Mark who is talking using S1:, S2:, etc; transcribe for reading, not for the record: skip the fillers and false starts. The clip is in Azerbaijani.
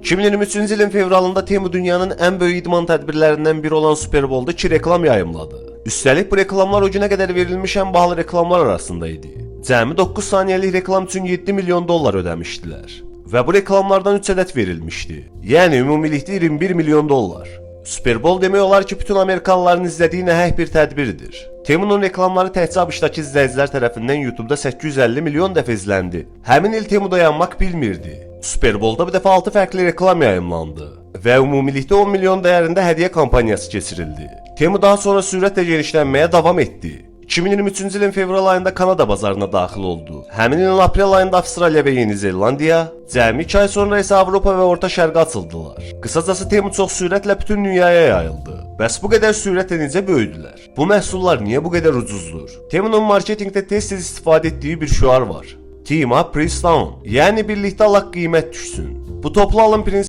S1: 2023-cü ilin fevralında Temu dünyanın en böyük idman tədbirlərindən biri olan Super Bowl'da 2 reklam yayımladı. Üstəlik bu reklamlar o günə qədər verilmiş ən bahalı reklamlar arasında idi. Cəmi 9 saniyəlik reklam üçün 7 milyon dollar ödəmişdilər. Və bu reklamlardan 3 ədəd verilmişdi. Yəni ümumilikdə 21 milyon dollar. Super Bowl demək olar ki, bütün Amerikalıların izlədiyi nəhəng bir tədbirdir. Temunun reklamları təkcə ABŞ-dakı izləyicilər tərəfindən YouTube-da 850 milyon dəfə izləndi. Həmin il Temu dayanmaq bilmirdi. Super Bowl-da bir dəfə 6 fərqli reklam yayımlandı və ümumilikdə 10 milyon dəyərində hədiyyə kampaniyası keçirildi. Temu daha sonra sürətlə genişlənməyə davam etdi. 2023-cü ilin fevral ayında Kanada bazarına daxil oldu. Həmin ilin aprel ayında Avstraliya və Yeni Zelandiya, cəmi 2 ay sonra isə Avropa və Orta Şərqə açıldılar. Qısacası Temu çox sürətlə bütün dünyaya yayıldı. Bəs bu qədər sürətlə necə böyüdülər? Bu məhsullar niyə bu qədər ucuzdur? Temunun marketinqdə tez-tez istifadə etdiyi bir şüar var. Team up, price down. Yəni birlikdə alaq qiymət düşsün. Bu toplu alım prinsipi